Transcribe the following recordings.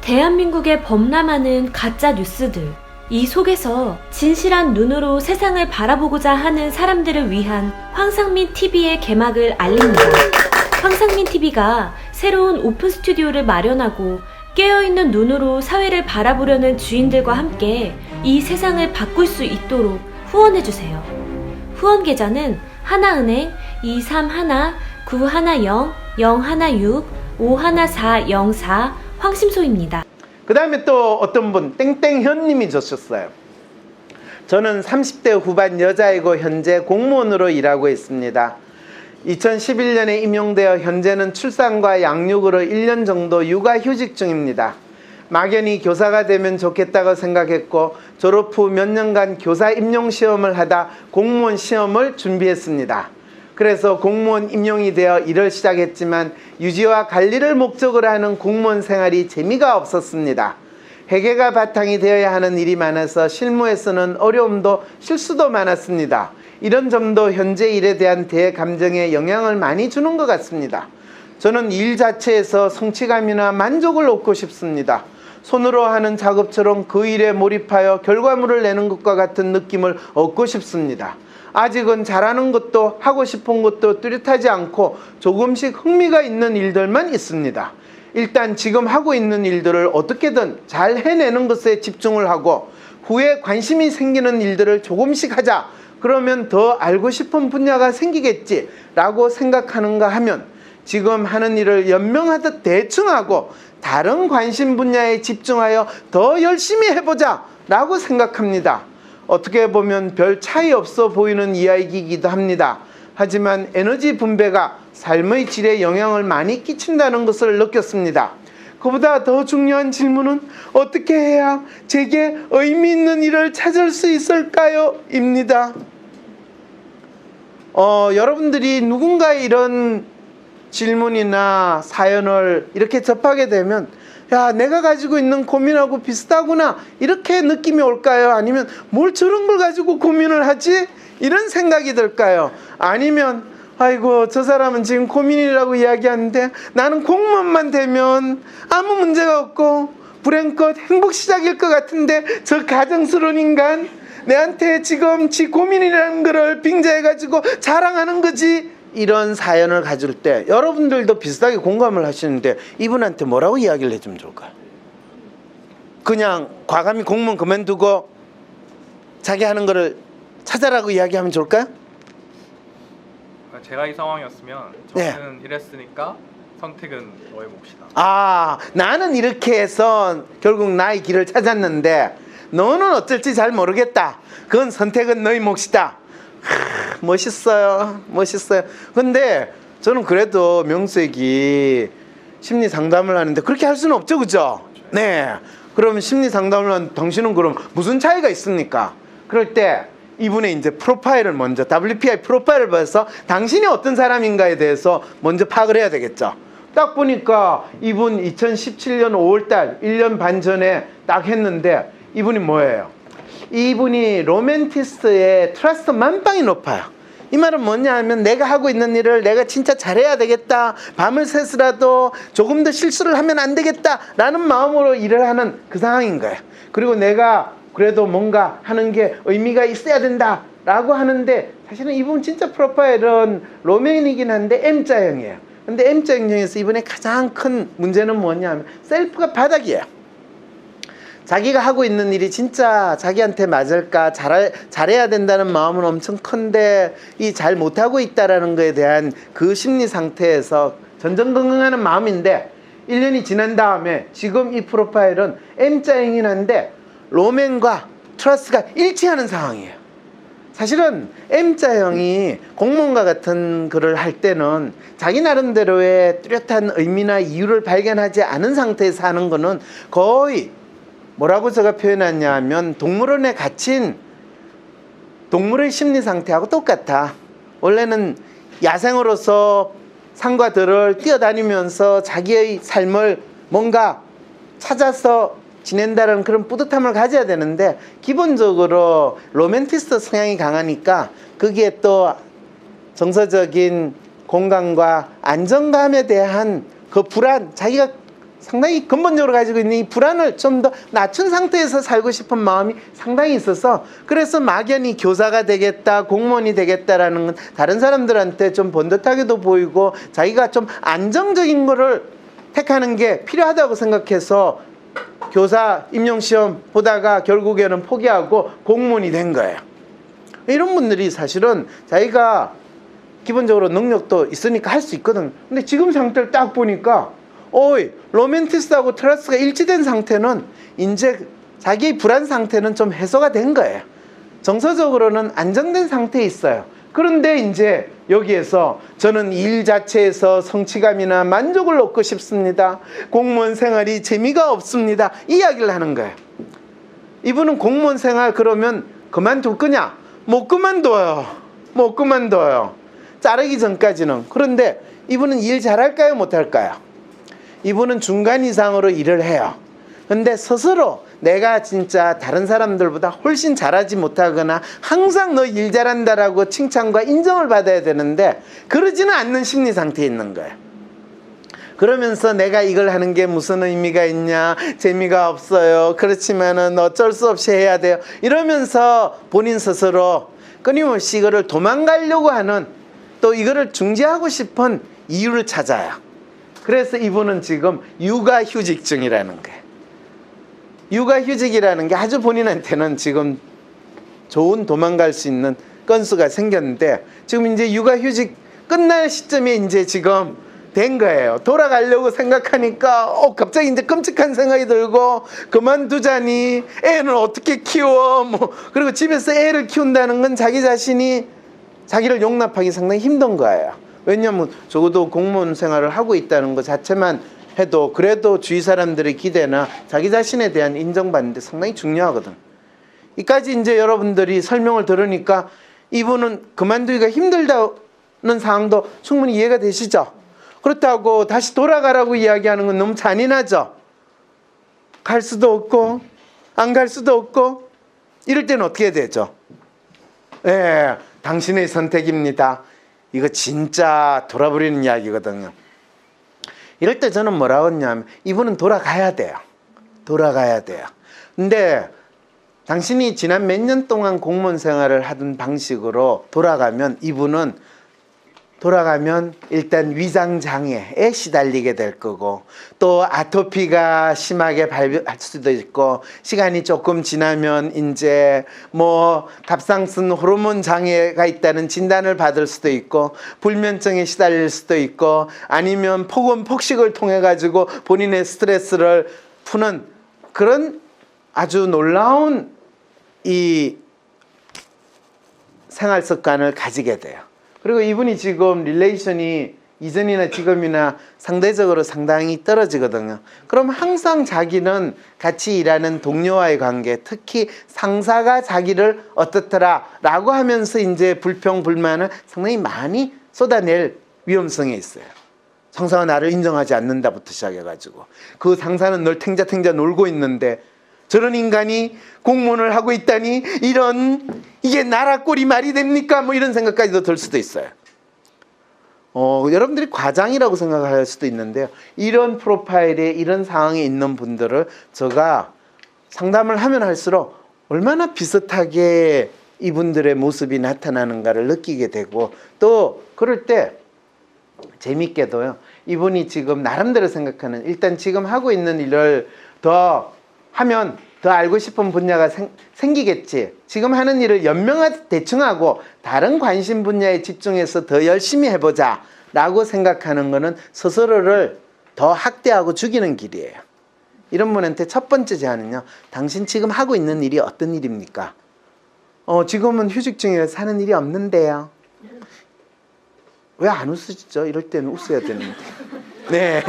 대한민국에 범람하는 가짜 뉴스들, 이 속에서 진실한 눈으로 세상을 바라보고자 하는 사람들을 위한 황상민 TV의 개막을 알립니다. 황상민 TV가 새로운 오픈 스튜디오를 마련하고 깨어있는 눈으로 사회를 바라보려는 주인들과 함께 이 세상을 바꿀 수 있도록 후원해주세요. 후원 계좌는 하나은행 231-910-016-51404 황심소입니다. 그 다음에 또 어떤 분 땡땡현님이 주셨어요. 저는 30대 후반 여자이고 현재 공무원으로 일하고 있습니다. 2011년에 임용되어 현재는 출산과 양육으로 1년 정도 육아휴직 중입니다. 막연히 교사가 되면 좋겠다고 생각했고 졸업 후 몇 년간 교사 임용 시험을 하다 공무원 시험을 준비했습니다. 그래서 공무원 임용이 되어 일을 시작했지만 유지와 관리를 목적으로 하는 공무원 생활이 재미가 없었습니다. 회계가 바탕이 되어야 하는 일이 많아서 실무에서는 어려움도 실수도 많았습니다. 이런 점도 현재 일에 대한 대감정에 영향을 많이 주는 것 같습니다. 저는 일 자체에서 성취감이나 만족을 얻고 싶습니다. 손으로 하는 작업처럼 그 일에 몰입하여 결과물을 내는 것과 같은 느낌을 얻고 싶습니다. 아직은 잘하는 것도 하고 싶은 것도 뚜렷하지 않고 조금씩 흥미가 있는 일들만 있습니다. 일단 지금 하고 있는 일들을 어떻게든 잘 해내는 것에 집중을 하고 후에 관심이 생기는 일들을 조금씩 하자. 그러면 더 알고 싶은 분야가 생기겠지 라고 생각하는가 하면 지금 하는 일을 연명하듯 대충 하고 다른 관심 분야에 집중하여 더 열심히 해보자 라고 생각합니다. 어떻게 보면 별 차이 없어 보이는 이야기이기도 합니다. 하지만 에너지 분배가 삶의 질에 영향을 많이 끼친다는 것을 느꼈습니다. 그보다 더 중요한 질문은 어떻게 해야 제게 의미 있는 일을 찾을 수 있을까요? 입니다. 여러분들이 누군가의 이런 질문이나 사연을 이렇게 접하게 되면 야, 내가 가지고 있는 고민하고 비슷하구나 이렇게 느낌이 올까요? 아니면 뭘 저런 걸 가지고 고민을 하지? 이런 생각이 들까요? 아니면 아이고 저 사람은 지금 고민이라고 이야기하는데 나는 공무원만 되면 아무 문제가 없고 불행껏 행복 시작일 것 같은데 저 가정스러운 인간 내한테 지금 지 고민이라는 거를 빙자해가지고 자랑하는 거지. 이런 사연을 가질 때 여러분들도 비슷하게 공감을 하시는데 이분한테 뭐라고 이야기를 해주면 좋을까요? 그냥 과감히 공무원 그만두고 자기 하는 거를 찾아라고 이야기하면 좋을까요? 제가 이 상황이었으면 저는 이랬으니까 선택은 너의 몫이다. 아, 나는 이렇게 해서 결국 나의 길을 찾았는데 너는 어쩔지 잘 모르겠다. 그건 선택은 너의 몫이다. 멋있어요. 멋있어요. 근데 저는 그래도 명색이 심리 상담을 하는데 그렇게 할 수는 없죠. 그죠? 네. 그럼 심리 상담을 하는 당신은 그럼 무슨 차이가 있습니까? 그럴 때 이분의 이제 프로파일을 먼저 WPI 프로파일을 봐서 당신이 어떤 사람인가에 대해서 먼저 파악을 해야 되겠죠. 딱 보니까 이분 2017년 5월달 1년 반 전에 딱 했는데 이분이 뭐예요? 이분이 로맨티스트의 트러스트 만빵이 높아요. 이 말은 뭐냐 하면 내가 하고 있는 일을 내가 진짜 잘해야 되겠다. 밤을 새서라도 조금 더 실수를 하면 안 되겠다 라는 마음으로 일을 하는 그 상황인 거예요. 그리고 내가 그래도 뭔가 하는 게 의미가 있어야 된다 라고 하는데 사실은 이분 진짜 프로파일은 로맨이긴 한데 M자형이에요. 근데 M자형 중에서 이분의 가장 큰 문제는 뭐냐 하면 셀프가 바닥이에요. 자기가 하고 있는 일이 진짜 자기한테 맞을까 잘해야 된다는 마음은 엄청 큰데 이 잘 못하고 있다라는 거에 대한 그 심리 상태에서 전전긍긍하는 마음인데 1년이 지난 다음에 지금 이 프로파일은 M자형이긴 한데 로맨과 트러스트가 일치하는 상황이에요. 사실은 M자형이 공무원과 같은 글을 할 때는 자기 나름대로의 뚜렷한 의미나 이유를 발견하지 않은 상태에서 하는 거는 거의 뭐라고 제가 표현했냐 하면 동물원에 갇힌 동물의 심리 상태하고 똑같아. 원래는 야생으로서 산과 들을 뛰어다니면서 자기의 삶을 뭔가 찾아서 지낸다는 그런 뿌듯함을 가져야 되는데 기본적으로 로맨티스트 성향이 강하니까 거기에 또 정서적인 공간과 안정감에 대한 그 불안, 자기가 상당히 근본적으로 가지고 있는 이 불안을 좀 더 낮춘 상태에서 살고 싶은 마음이 상당히 있어서 그래서 막연히 교사가 되겠다, 공무원이 되겠다라는 건 다른 사람들한테 좀 번듯하게도 보이고 자기가 좀 안정적인 거를 택하는 게 필요하다고 생각해서 교사 임용시험 보다가 결국에는 포기하고 공무원이 된 거예요. 이런 분들이 사실은 자기가 기본적으로 능력도 있으니까 할 수 있거든. 근데 지금 상태를 딱 보니까 로맨티스트하고 트러스가 일치된 상태는 이제 자기의 불안 상태는 좀 해소가 된 거예요. 정서적으로는 안정된 상태에 있어요. 그런데 이제 여기에서 저는 일 자체에서 성취감이나 만족을 얻고 싶습니다. 공무원 생활이 재미가 없습니다. 이야기를 하는 거예요. 이분은 공무원 생활 그러면 그만둘 거냐? 못 그만둬요. 못 그만둬요. 자르기 전까지는. 그런데 이분은 일 잘할까요? 못할까요? 이분은 중간 이상으로 일을 해요. 근데 스스로 내가 진짜 다른 사람들보다 훨씬 잘하지 못하거나 항상 너 일 잘한다라고 칭찬과 인정을 받아야 되는데 그러지는 않는 심리 상태에 있는 거예요. 그러면서 내가 이걸 하는 게 무슨 의미가 있냐, 재미가 없어요. 그렇지만은 어쩔 수 없이 해야 돼요. 이러면서 본인 스스로 끊임없이 이거를 도망가려고 하는, 또 이거를 중지하고 싶은 이유를 찾아요. 그래서 이분은 지금 육아휴직증이라는 거예요. 육아휴직이라는 게 아주 본인한테는 지금 좋은 도망갈 수 있는 건수가 생겼는데, 지금 이제 육아휴직 끝날 시점에 이제 지금 된 거예요. 돌아가려고 생각하니까 갑자기 이제 끔찍한 생각이 들고, 그만두자니 애는 어떻게 키워, 그리고 집에서 애를 키운다는 건 자기 자신이 자기를 용납하기 상당히 힘든 거예요. 왜냐하면 적어도 공무원 생활을 하고 있다는 것 자체만 해도 그래도 주위 사람들의 기대나 자기 자신에 대한 인정받는 데 상당히 중요하거든. 이까지 이제 여러분들이 설명을 들으니까 이분은 그만두기가 힘들다는 상황도 충분히 이해가 되시죠? 그렇다고 다시 돌아가라고 이야기하는 건 너무 잔인하죠? 갈 수도 없고 안 갈 수도 없고 이럴 때는 어떻게 되죠? 당신의 선택입니다. 이거 진짜 돌아버리는 이야기거든요. 이럴 때 저는 뭐라고 했냐면, 이분은 돌아가야 돼요. 돌아가야 돼요. 근데 당신이 지난 몇 년 동안 공무원 생활을 하던 방식으로 돌아가면, 이분은 돌아가면 일단 위장장애에 시달리게 될 거고, 또 아토피가 심하게 발병할 수도 있고, 시간이 조금 지나면 이제 갑상선 호르몬 장애가 있다는 진단을 받을 수도 있고, 불면증에 시달릴 수도 있고, 아니면 폭식을 통해 가지고 본인의 스트레스를 푸는 그런 아주 놀라운 이 생활 습관을 가지게 돼요. 그리고 이분이 지금 릴레이션이 이전이나 지금이나 상대적으로 상당히 떨어지거든요. 그럼 항상 자기는 같이 일하는 동료와의 관계, 특히 상사가 자기를 어떻더라 라고 하면서 이제 불평, 불만을 상당히 많이 쏟아낼 위험성이 있어요. 상사가 나를 인정하지 않는다부터 시작해가지고, 그 상사는 널 탱자탱자 놀고 있는데 저런 인간이 공무원을 하고 있다니, 이게 나라 꼴이 말이 됩니까? 이런 생각까지도 들 수도 있어요. 여러분들이 과장이라고 생각할 수도 있는데요. 이런 프로파일에 이런 상황에 있는 분들을 제가 상담을 하면 할수록 얼마나 비슷하게 이분들의 모습이 나타나는가를 느끼게 되고, 또 그럴 때 재밌게도요, 이분이 지금 나름대로 생각하는, 일단 지금 하고 있는 일을 더 하면 더 알고 싶은 분야가 생기겠지. 지금 하는 일을 연명하게 대충 하고 다른 관심 분야에 집중해서 더 열심히 해보자 라고 생각하는 거는 스스로를 더 학대하고 죽이는 길이에요. 이런 분한테 첫 번째 제안은요, 당신 지금 하고 있는 일이 어떤 일입니까? 지금은 휴직 중이라서 하는 일이 없는데요. 왜 안 웃으시죠? 이럴 때는 웃어야 되는데. 네,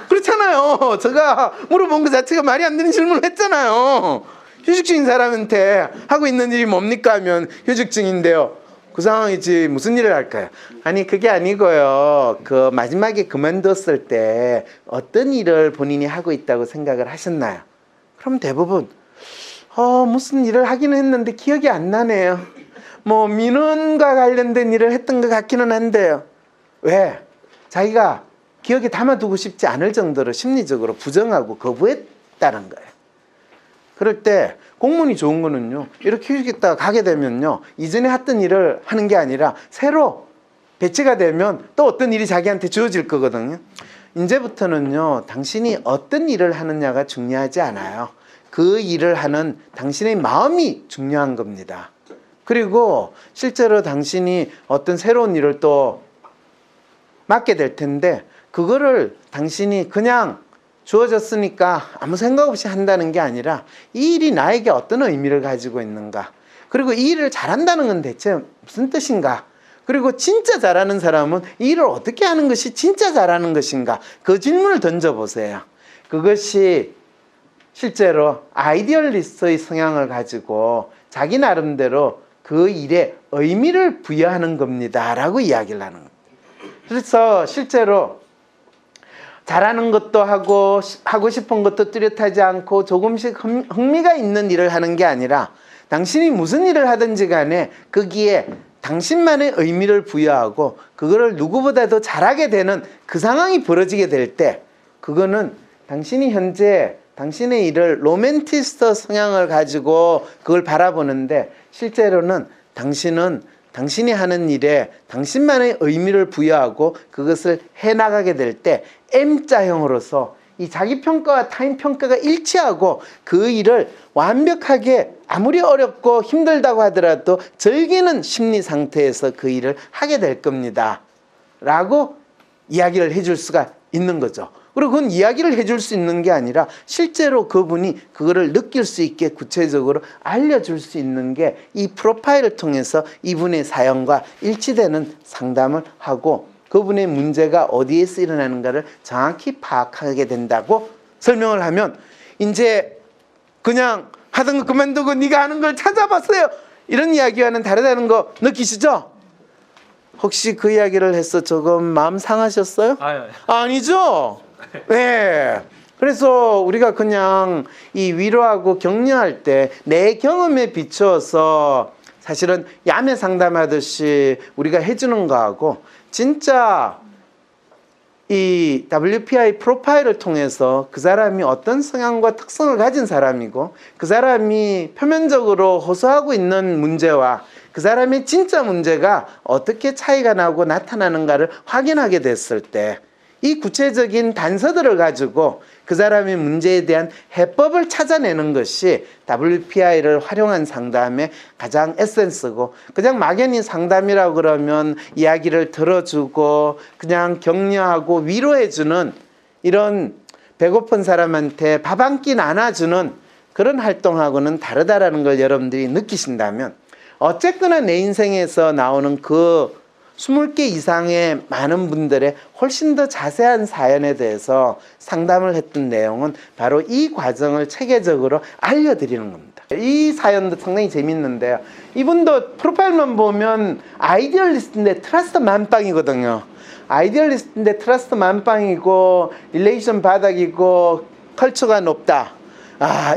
그렇잖아요. 제가 물어본 것 자체가 말이 안 되는 질문을 했잖아요. 휴직 중인 사람한테 하고 있는 일이 뭡니까 하면 휴직 중인데요. 그 상황이지 무슨 일을 할까요? 아니, 그게 아니고요. 그 마지막에 그만뒀을 때 어떤 일을 본인이 하고 있다고 생각을 하셨나요? 그럼 대부분 무슨 일을 하기는 했는데 기억이 안 나네요. 민원과 관련된 일을 했던 것 같기는 한데요. 왜? 자기가 기억에 담아두고 싶지 않을 정도로 심리적으로 부정하고 거부했다는 거예요. 그럴 때 공무원이 좋은 거는요, 이렇게 휴직했다가 가게 되면요, 이전에 했던 일을 하는 게 아니라 새로 배치가 되면 또 어떤 일이 자기한테 주어질 거거든요. 이제부터는요, 당신이 어떤 일을 하느냐가 중요하지 않아요. 그 일을 하는 당신의 마음이 중요한 겁니다. 그리고 실제로 당신이 어떤 새로운 일을 또 맡게 될 텐데, 그거를 당신이 그냥 주어졌으니까 아무 생각 없이 한다는 게 아니라 이 일이 나에게 어떤 의미를 가지고 있는가, 그리고 이 일을 잘한다는 건 대체 무슨 뜻인가, 그리고 진짜 잘하는 사람은 이 일을 어떻게 하는 것이 진짜 잘하는 것인가, 그 질문을 던져보세요. 그것이 실제로 아이디얼리스트의 성향을 가지고 자기 나름대로 그 일에 의미를 부여하는 겁니다 라고 이야기를 하는 겁니다. 그래서 실제로 잘하는 것도 하고 싶은 것도 뚜렷하지 않고 조금씩 흥미가 있는 일을 하는 게 아니라, 당신이 무슨 일을 하든지 간에 거기에 당신만의 의미를 부여하고 그거를 누구보다도 잘하게 되는 그 상황이 벌어지게 될 때, 그거는 당신이 현재 당신의 일을 로맨티스트 성향을 가지고 그걸 바라보는데, 실제로는 당신은 당신이 하는 일에 당신만의 의미를 부여하고 그것을 해나가게 될 때 M자형으로서 이 자기평가와 타인평가가 일치하고 그 일을 완벽하게 아무리 어렵고 힘들다고 하더라도 즐기는 심리 상태에서 그 일을 하게 될 겁니다 라고 이야기를 해줄 수가 있는 거죠. 그리고 그건 이야기를 해줄 수 있는 게 아니라 실제로 그분이 그거를 느낄 수 있게 구체적으로 알려줄 수 있는 게 이 프로파일을 통해서 이분의 사연과 일치되는 상담을 하고 그분의 문제가 어디에서 일어나는가를 정확히 파악하게 된다고 설명을 하면, 이제 그냥 하던 거 그만두고 네가 하는 걸 찾아봤어요, 이런 이야기와는 다르다는 거 느끼시죠? 혹시 그 이야기를 해서 조금 마음 상하셨어요? 아니죠? 네. 그래서 우리가 그냥 이 위로하고 격려할 때 내 경험에 비추어서 사실은 야매 상담하듯이 우리가 해주는 거하고, 진짜 이 WPI 프로파일을 통해서 그 사람이 어떤 성향과 특성을 가진 사람이고 그 사람이 표면적으로 호소하고 있는 문제와 그 사람의 진짜 문제가 어떻게 차이가 나고 나타나는가를 확인하게 됐을 때, 이 구체적인 단서들을 가지고 그 사람의 문제에 대한 해법을 찾아내는 것이 WPI를 활용한 상담의 가장 에센스고, 그냥 막연히 상담이라고 그러면 이야기를 들어주고 그냥 격려하고 위로해주는, 이런 배고픈 사람한테 밥 한 끼 나눠주는 그런 활동하고는 다르다라는 걸 여러분들이 느끼신다면, 어쨌거나 내 인생에서 나오는 그 20개 이상의 많은 분들의 훨씬 더 자세한 사연에 대해서 상담을 했던 내용은 바로 이 과정을 체계적으로 알려드리는 겁니다. 이 사연도 상당히 재밌는데요. 이분도 프로파일만 보면 아이디얼리스트인데 트러스트 만빵이거든요. 아이디얼리스트인데 트러스트 만빵이고 릴레이션 바닥이고 컬처가 높다.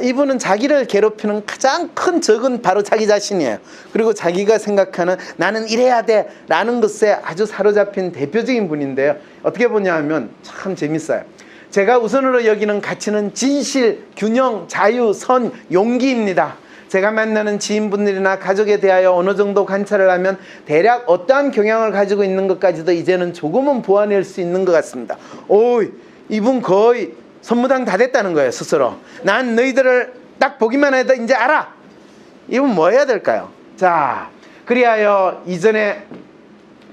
이분은 자기를 괴롭히는 가장 큰 적은 바로 자기 자신이에요. 그리고 자기가 생각하는 나는 이래야 돼 라는 것에 아주 사로잡힌 대표적인 분인데요. 어떻게 보냐면 참 재밌어요. 제가 우선으로 여기는 가치는 진실, 균형, 자유, 선, 용기입니다. 제가 만나는 지인분들이나 가족에 대하여 어느 정도 관찰을 하면 대략 어떠한 경향을 가지고 있는 것까지도 이제는 조금은 보완할 수 있는 것 같습니다. 이분 거의 선무당 다 됐다는 거예요, 스스로. 난 너희들을 딱 보기만 해도 이제 알아. 이분 뭐 해야 될까요? 자, 그리하여 이전에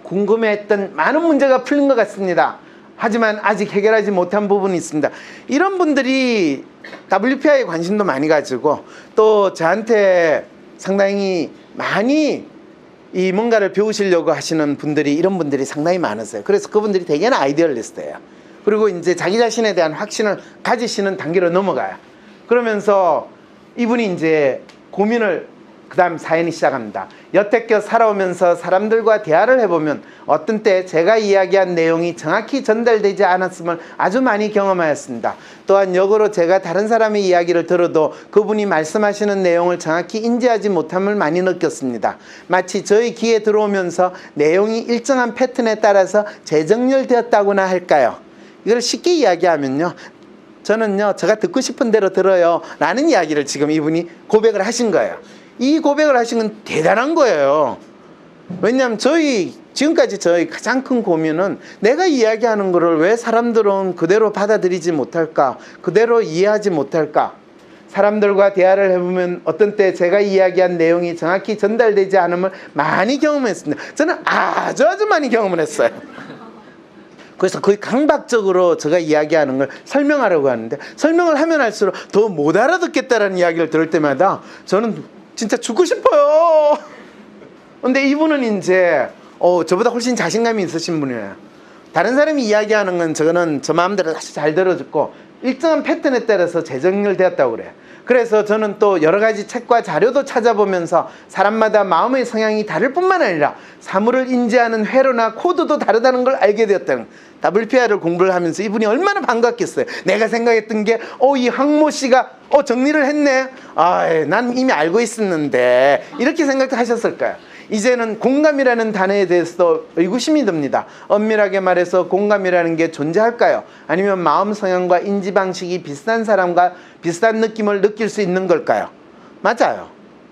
궁금해했던 많은 문제가 풀린 것 같습니다. 하지만 아직 해결하지 못한 부분이 있습니다. 이런 분들이 WPI에 관심도 많이 가지고 또 저한테 상당히 많이 이 뭔가를 배우시려고 하시는 분들이, 이런 분들이 상당히 많으세요. 그래서 그분들이 대개는 아이디얼리스트예요. 그리고 이제 자기 자신에 대한 확신을 가지시는 단계로 넘어가요. 그러면서 이분이 이제 고민을, 그 다음 사연이 시작합니다. 여태껏 살아오면서 사람들과 대화를 해보면 어떤 때 제가 이야기한 내용이 정확히 전달되지 않았음을 아주 많이 경험하였습니다. 또한 역으로 제가 다른 사람의 이야기를 들어도 그분이 말씀하시는 내용을 정확히 인지하지 못함을 많이 느꼈습니다. 마치 저희 귀에 들어오면서 내용이 일정한 패턴에 따라서 재정렬되었다고나 할까요? 이걸 쉽게 이야기하면요, 저는요 제가 듣고 싶은 대로 들어요 라는 이야기를 지금 이분이 고백을 하신 거예요. 이 고백을 하신 건 대단한 거예요. 왜냐하면 지금까지 저희 가장 큰 고민은 내가 이야기하는 거를 왜 사람들은 그대로 받아들이지 못할까, 그대로 이해하지 못할까. 사람들과 대화를 해보면 어떤 때 제가 이야기한 내용이 정확히 전달되지 않음을 많이 경험했습니다. 저는 아주 많이 경험을 했어요. 그래서 거의 강박적으로 제가 이야기하는 걸 설명하려고 하는데, 설명을 하면 할수록 더 못 알아듣겠다라는 이야기를 들을 때마다 저는 진짜 죽고 싶어요. 근데 이분은 이제 저보다 훨씬 자신감이 있으신 분이에요. 다른 사람이 이야기하는 건 저는 저 마음대로 아주 잘 들어듣고 일정한 패턴에 따라서 재정렬되었다고 그래요. 그래서 저는 또 여러 가지 책과 자료도 찾아보면서 사람마다 마음의 성향이 다를 뿐만 아니라 사물을 인지하는 회로나 코드도 다르다는 걸 알게 되었다는 거예요. WPR을 공부를 하면서 이분이 얼마나 반갑겠어요. 내가 생각했던 게 이 황모 씨가 정리를 했네. 난 이미 알고 있었는데 이렇게 생각하셨을 거예요. 이제는 공감이라는 단어에 대해서 의구심이 듭니다. 엄밀하게 말해서 공감이라는 게 존재할까요? 아니면 마음 성향과 인지 방식이 비슷한 사람과 비슷한 느낌을 느낄 수 있는 걸까요? 맞아요.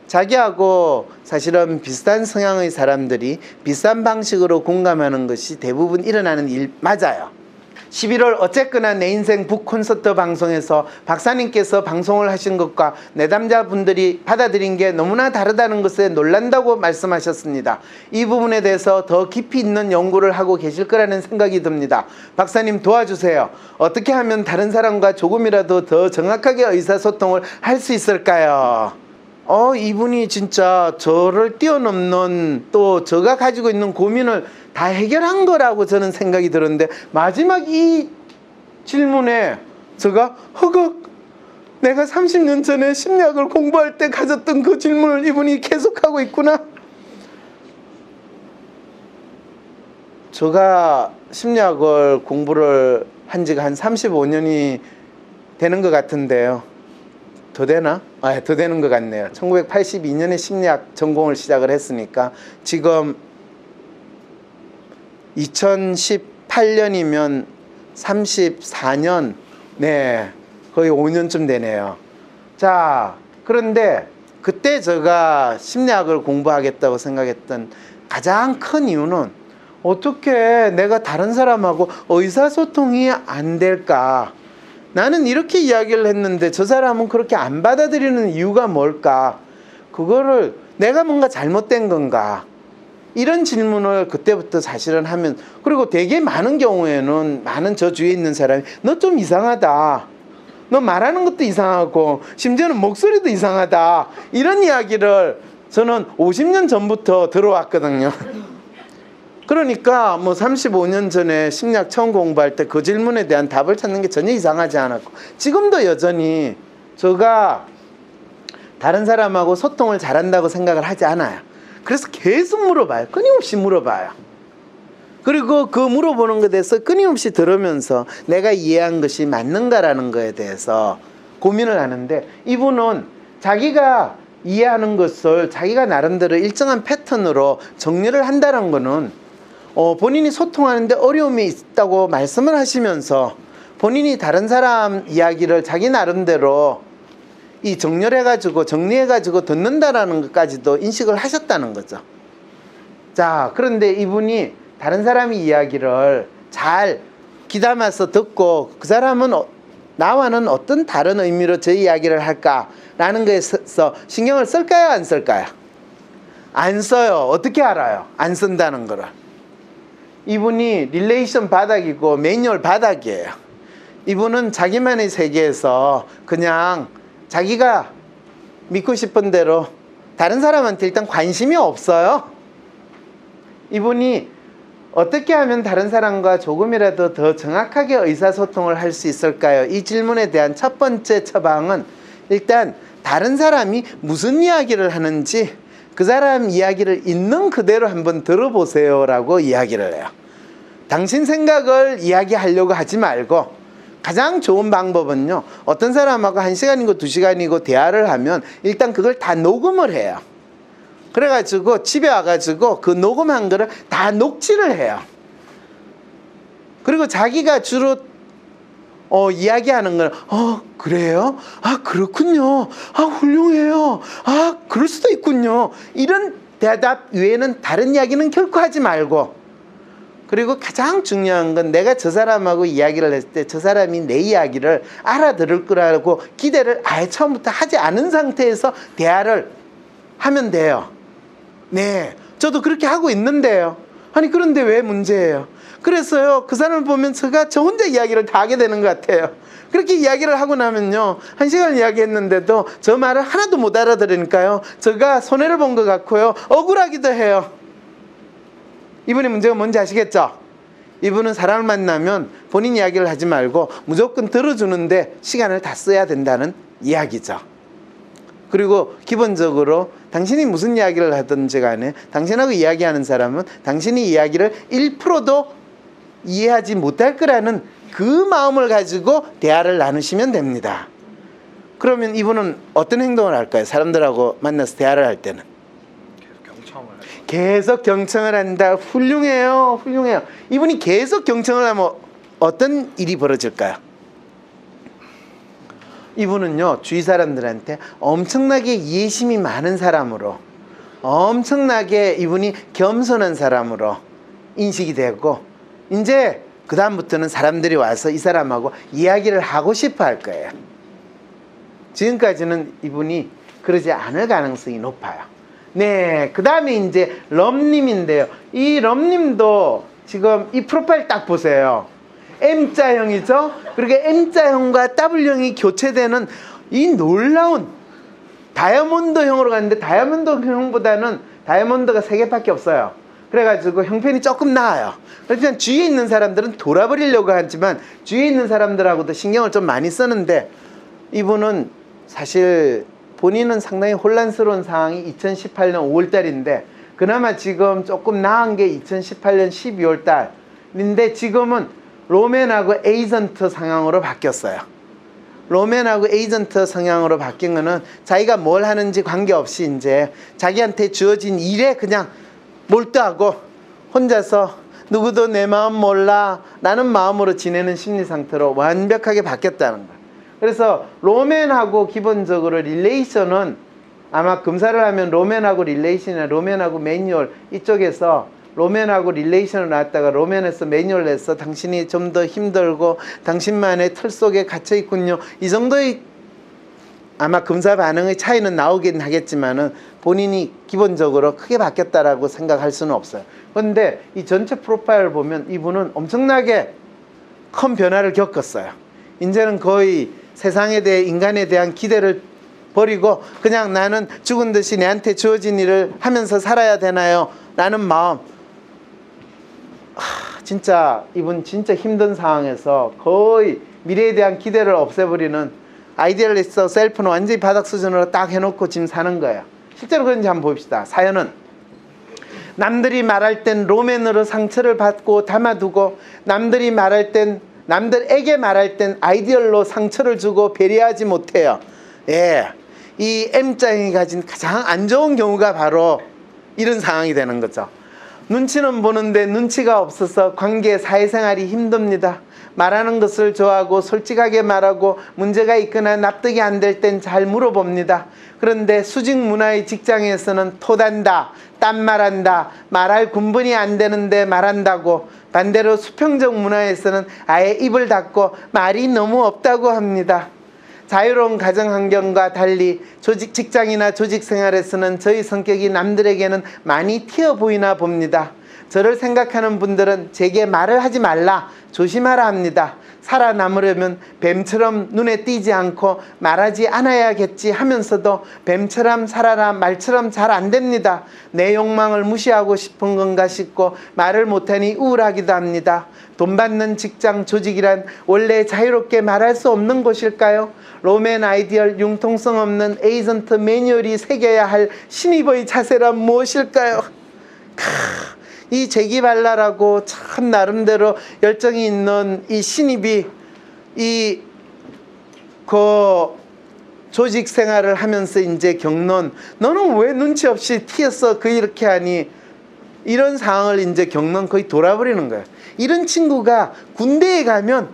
자기하고 사실은 비슷한 성향의 사람들이 비슷한 방식으로 공감하는 것이 대부분 일어나는 일 맞아요. 11월 어쨌거나 내 인생 북 콘서트 방송에서 박사님께서 방송을 하신 것과 내담자분들이 받아들인 게 너무나 다르다는 것에 놀란다고 말씀하셨습니다. 이 부분에 대해서 더 깊이 있는 연구를 하고 계실 거라는 생각이 듭니다. 박사님 도와주세요. 어떻게 하면 다른 사람과 조금이라도 더 정확하게 의사소통을 할 수 있을까요? 이분이 진짜 저를 뛰어넘는, 또 제가 가지고 있는 고민을 다 해결한 거라고 저는 생각이 들었는데, 마지막 이 질문에 제가 허걱, 내가 30년 전에 심리학을 공부할 때 가졌던 그 질문을 이분이 계속하고 있구나. 제가 심리학을 공부를 한 지가 한 35년이 되는 것 같은데요. 더 되나? 더 되는 것 같네요. 1982년에 심리학 전공을 시작을 했으니까 지금 2018년이면 34년, 네, 거의 5년쯤 되네요. 자, 그런데 그때 제가 심리학을 공부하겠다고 생각했던 가장 큰 이유는 어떻게 내가 다른 사람하고 의사소통이 안 될까? 나는 이렇게 이야기를 했는데 저 사람은 그렇게 안 받아들이는 이유가 뭘까? 그거를 내가 뭔가 잘못된 건가? 이런 질문을 그때부터 사실은 하면, 그리고 되게 많은 경우에는 많은 저 주위에 있는 사람이 너 좀 이상하다, 너 말하는 것도 이상하고 심지어는 목소리도 이상하다, 이런 이야기를 저는 50년 전부터 들어왔거든요. 그러니까 35년 전에 심리학 처음 공부할 때 그 질문에 대한 답을 찾는 게 전혀 이상하지 않았고, 지금도 여전히 제가 다른 사람하고 소통을 잘한다고 생각을 하지 않아요. 그래서 계속 물어봐요. 끊임없이 물어봐요. 그리고 그 물어보는 것에 대해서 끊임없이 들으면서 내가 이해한 것이 맞는가라는 것에 대해서 고민을 하는데, 이분은 자기가 이해하는 것을 자기가 나름대로 일정한 패턴으로 정리를 한다는 거는 본인이 소통하는데 어려움이 있다고 말씀을 하시면서 본인이 다른 사람 이야기를 자기 나름대로 정렬해가지고 정리해가지고 듣는다라는 것까지도 인식을 하셨다는 거죠. 자, 그런데 이분이 다른 사람의 이야기를 잘 귀담아서 듣고 그 사람은 나와는 어떤 다른 의미로 저 이야기를 할까라는 거에서 신경을 쓸까요, 안 쓸까요? 안 써요. 어떻게 알아요? 안 쓴다는 거를. 이분이 릴레이션 바닥이고 매뉴얼 바닥이에요. 이분은 자기만의 세계에서 그냥 자기가 믿고 싶은 대로, 다른 사람한테 일단 관심이 없어요. 이분이 어떻게 하면 다른 사람과 조금이라도 더 정확하게 의사소통을 할 수 있을까요? 이 질문에 대한 첫 번째 처방은 일단 다른 사람이 무슨 이야기를 하는지 그 사람 이야기를 있는 그대로 한번 들어보세요 라고 이야기를 해요. 당신 생각을 이야기하려고 하지 말고, 가장 좋은 방법은요, 어떤 사람하고 1시간이고 2시간이고 대화를 하면 일단 그걸 다 녹음을 해요. 그래가지고 집에 와가지고 그 녹음한 거를 다 녹취를 해요. 그리고 자기가 주로 이야기하는 건 그래요? 아 그렇군요. 아 훌륭해요. 아 그럴 수도 있군요. 이런 대답 외에는 다른 이야기는 결코 하지 말고, 그리고 가장 중요한 건 내가 저 사람하고 이야기를 했을 때 저 사람이 내 이야기를 알아들을 거라고 기대를 아예 처음부터 하지 않은 상태에서 대화를 하면 돼요. 네, 저도 그렇게 하고 있는데요. 아니 그런데 왜 문제예요? 그래서요, 그 사람을 보면 제가 저 혼자 이야기를 다 하게 되는 것 같아요. 그렇게 이야기를 하고 나면요, 1시간 이야기했는데도 저 말을 하나도 못 알아들으니까요, 제가 손해를 본 것 같고요, 억울하기도 해요. 이분의 문제가 뭔지 아시겠죠? 이분은 사람을 만나면 본인 이야기를 하지 말고 무조건 들어주는데 시간을 다 써야 된다는 이야기죠. 그리고 기본적으로 당신이 무슨 이야기를 하든지 간에 당신하고 이야기하는 사람은 당신이 이야기를 1%도 이해하지 못할 거라는 그 마음을 가지고 대화를 나누시면 됩니다. 그러면 이분은 어떤 행동을 할까요? 사람들하고 만나서 대화를 할 때는 계속 경청을 한다. 훌륭해요. 훌륭해요. 이분이 계속 경청을 하면 어떤 일이 벌어질까요? 이분은요, 주위 사람들한테 엄청나게 이해심이 많은 사람으로, 엄청나게 이분이 겸손한 사람으로 인식이 되고, 이제 그 다음부터는 사람들이 와서 이 사람하고 이야기를 하고 싶어 할 거예요. 지금까지는 이분이 그러지 않을 가능성이 높아요. 네, 그 다음에 이제 럼님인데요. 이 럼님도 지금 이 프로파일 딱 보세요. M자형이죠. 그리고 M자형과 W형이 교체되는 이 놀라운 다이아몬드형으로 갔는데, 다이아몬드형보다는 다이아몬드가 3개밖에 없어요. 그래가지고 형편이 조금 나아요. 그렇지만 주위에 있는 사람들은 돌아버리려고 하지만 주위에 있는 사람들하고도 신경을 좀 많이 쓰는데, 이분은 사실 본인은 상당히 혼란스러운 상황이 2018년 5월달인데 그나마 지금 조금 나은 게 2018년 12월달인데 지금은 로맨하고 에이전트 상황으로 바뀌었어요. 로맨하고 에이전트 성향으로 바뀐 거는 자기가 뭘 하는지 관계없이 이제 자기한테 주어진 일에 그냥 몰두하고 혼자서 누구도 내 마음 몰라 라는 마음으로 지내는 심리 상태로 완벽하게 바뀌었다는 거예요. 그래서 로맨하고 기본적으로 릴레이션은 아마 검사를 하면 로맨하고 릴레이션이나 로맨하고 매뉴얼 이쪽에서 로맨하고 릴레이션을 나왔다가 로맨에서 매뉴얼을 해서 당신이 좀 더 힘들고 당신만의 틀 속에 갇혀 있군요. 이 정도의 아마 검사 반응의 차이는 나오긴 하겠지만은 본인이 기본적으로 크게 바뀌었다라고 생각할 수는 없어요. 그런데 이 전체 프로파일을 보면 이분은 엄청나게 큰 변화를 겪었어요. 이제는 거의 세상에 대해 인간에 대한 기대를 버리고 그냥 나는 죽은 듯이 내한테 주어진 일을 하면서 살아야 되나요? 라는 마음. 진짜 이분 진짜 힘든 상황에서 거의 미래에 대한 기대를 없애버리는 아이디얼리스트 셀프는 완전히 바닥 수준으로 딱 해놓고 지금 사는 거예요. 실제로 그런지 한번 봅시다. 사연은 남들이 말할 땐 로맨으로 상처를 받고 담아두고 남들이 말할 땐 남들에게 말할 땐 아이디얼로 상처를 주고 배려하지 못해요. 예, 이 M자형이 가진 가장 안 좋은 경우가 바로 이런 상황이 되는 거죠. 눈치는 보는데 눈치가 없어서 관계 사회생활이 힘듭니다. 말하는 것을 좋아하고 솔직하게 말하고 문제가 있거나 납득이 안 될 땐 잘 물어봅니다. 그런데 수직 문화의 직장에서는 토단다, 딴말한다, 말할 군분이 안 되는데 말한다고, 반대로 수평적 문화에서는 아예 입을 닫고 말이 너무 없다고 합니다. 자유로운 가정환경과 달리 직장이나 조직생활에서는 저희 성격이 남들에게는 많이 튀어 보이나 봅니다. 저를 생각하는 분들은 제게 말을 하지 말라, 조심하라 합니다. 살아남으려면 뱀처럼 눈에 띄지 않고 말하지 않아야겠지 하면서도 뱀처럼 살아라 말처럼 잘 안 됩니다. 내 욕망을 무시하고 싶은 건가 싶고 말을 못하니 우울하기도 합니다. 돈 받는 직장 조직이란 원래 자유롭게 말할 수 없는 곳일까요? 로맨 아이디얼 융통성 없는 에이전트 매뉴얼이 새겨야 할 신입의 자세란 무엇일까요? 이 재기발랄하고 참 나름대로 열정이 있는 이 신입이 조직 생활을 하면서 이제 겪는, 너는 왜 눈치 없이 튀었어 그 이렇게 하니, 이런 상황을 이제 겪는, 거의 돌아버리는 거예요. 이런 친구가 군대에 가면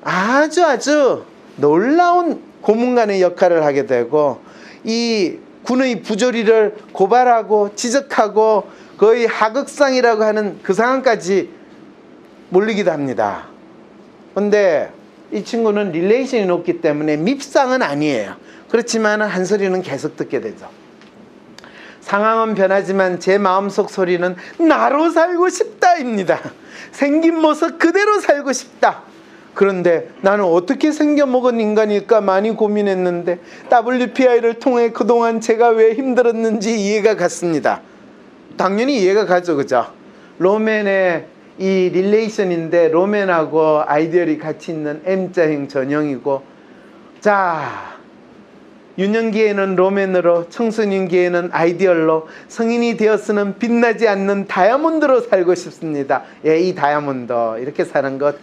아주 놀라운 고문관의 역할을 하게 되고 이 군의 부조리를 고발하고 지적하고 거의 하극상이라고 하는 그 상황까지 몰리기도 합니다. 근데 이 친구는 릴레이션이 높기 때문에 밉상은 아니에요. 그렇지만 한 소리는 계속 듣게 되죠. 상황은 변하지만 제 마음속 소리는 나로 살고 싶다입니다. 생긴 모습 그대로 살고 싶다. 그런데 나는 어떻게 생겨먹은 인간일까 많이 고민했는데 WPI를 통해 그동안 제가 왜 힘들었는지 이해가 갔습니다. 당연히 이해가 가죠, 그죠? 로맨의 이 릴레이션인데 로맨하고 아이디얼이 같이 있는 M자형 전형이고, 자, 유년기에는 로맨으로, 청소년기에는 아이디얼로, 성인이 되어서는 빛나지 않는 다이아몬드로 살고 싶습니다. 예, 이 다이아몬드 이렇게 사는 것,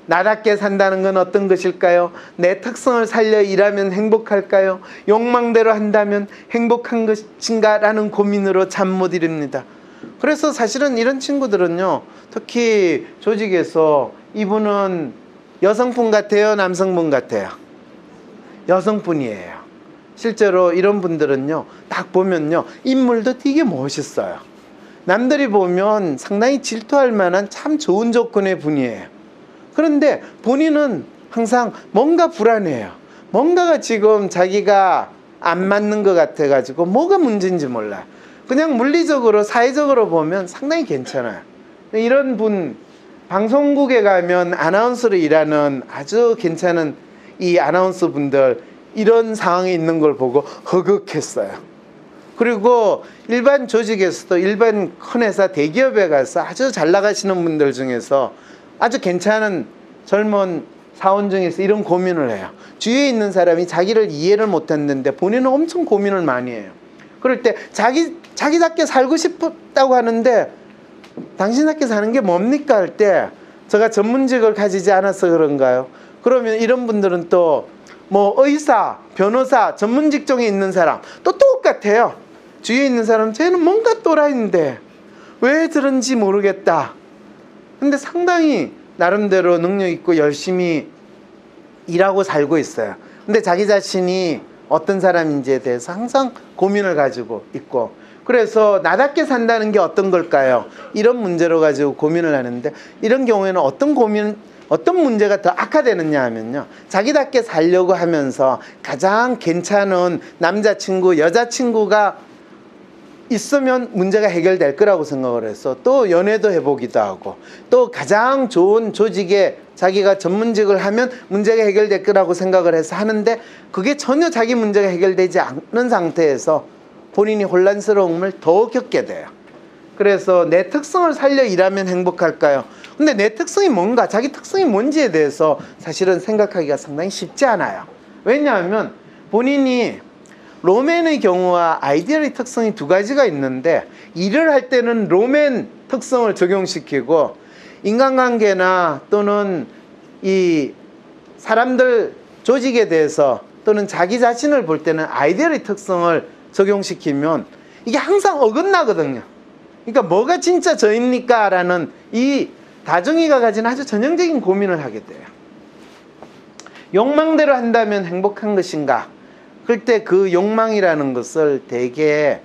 나답게 산다는 건 어떤 것일까요? 내 특성을 살려 일하면 행복할까요? 욕망대로 한다면 행복한 것인가? 라는 고민으로 잠 못 이룹니다. 그래서 사실은 이런 친구들은요, 특히 조직에서 이분은 여성분 같아요? 남성분 같아요? 여성분이에요. 실제로 이런 분들은요, 딱 보면요, 인물도 되게 멋있어요. 남들이 보면 상당히 질투할 만한 참 좋은 조건의 분이에요. 그런데 본인은 항상 뭔가 불안해요. 뭔가가 지금 자기가 안 맞는 것 같아가지고 뭐가 문제인지 몰라요. 그냥 물리적으로 사회적으로 보면 상당히 괜찮아요. 이런 분, 방송국에 가면 아나운서로 일하는 아주 괜찮은 이 아나운서 분들, 이런 상황에 있는 걸 보고 허걱했어요. 그리고 일반 조직에서도, 일반 큰 회사 대기업에 가서 아주 잘 나가시는 분들 중에서 아주 괜찮은 젊은 사원 중에서 이런 고민을 해요. 주위에 있는 사람이 자기를 이해를 못했는데 본인은 엄청 고민을 많이 해요. 그럴 때 자기답게 살고 싶다고 하는데 당신답게 사는 게 뭡니까? 할 때 제가 전문직을 가지지 않아서 그런가요? 그러면 이런 분들은 또 뭐 의사, 변호사, 전문 직종에 있는 사람 또 똑같아요. 주위에 있는 사람, 쟤는 뭔가 또라이인데 왜 저런지 모르겠다. 근데 상당히 나름대로 능력 있고 열심히 일하고 살고 있어요. 근데 자기 자신이 어떤 사람인지에 대해서 항상 고민을 가지고 있고, 그래서 나답게 산다는 게 어떤 걸까요? 이런 문제로 가지고 고민을 하는데, 이런 경우에는 어떤 문제가 더 악화되느냐 하면요, 자기답게 살려고 하면서 가장 괜찮은 남자친구, 여자친구가 있으면 문제가 해결될 거라고 생각을 해서 또 연애도 해보기도 하고, 또 가장 좋은 조직에 자기가 전문직을 하면 문제가 해결될 거라고 생각을 해서 하는데, 그게 전혀 자기 문제가 해결되지 않는 상태에서 본인이 혼란스러움을 더 겪게 돼요. 그래서 내 특성을 살려 일하면 행복할까요? 근데 내 특성이 뭔가, 자기 특성이 뭔지에 대해서 사실은 생각하기가 상당히 쉽지 않아요. 왜냐하면 본인이 로맨의 경우와 아이디얼의 특성이 두 가지가 있는데, 일을 할 때는 로맨 특성을 적용시키고, 인간관계나 또는 이 사람들 조직에 대해서 또는 자기 자신을 볼 때는 아이디얼의 특성을 적용시키면 이게 항상 어긋나거든요. 그러니까 뭐가 진짜 저입니까? 라는 이 다정이가 가진 아주 전형적인 고민을 하게 돼요. 욕망대로 한다면 행복한 것인가? 그때 그 욕망이라는 것을 되게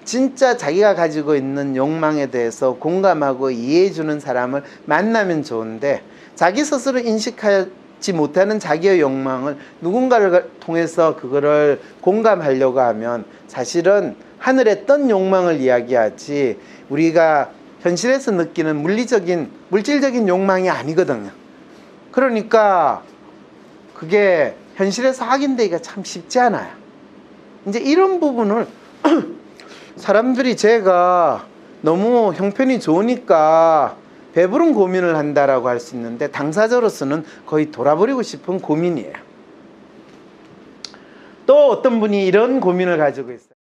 진짜 자기가 가지고 있는 욕망에 대해서 공감하고 이해해주는 사람을 만나면 좋은데, 자기 스스로 인식하지 못하는 자기의 욕망을 누군가를 통해서 그거를 공감하려고 하면 사실은 하늘의 떤 욕망을 이야기하지 우리가 현실에서 느끼는 물질적인 욕망이 아니거든요. 그러니까 그게 현실에서 확인되기가 참 쉽지 않아요. 이제 이런 부분을 사람들이 제가 너무 형편이 좋으니까 배부른 고민을 한다라고 할 수 있는데, 당사자로서는 거의 돌아버리고 싶은 고민이에요. 또 어떤 분이 이런 고민을 가지고 있어요.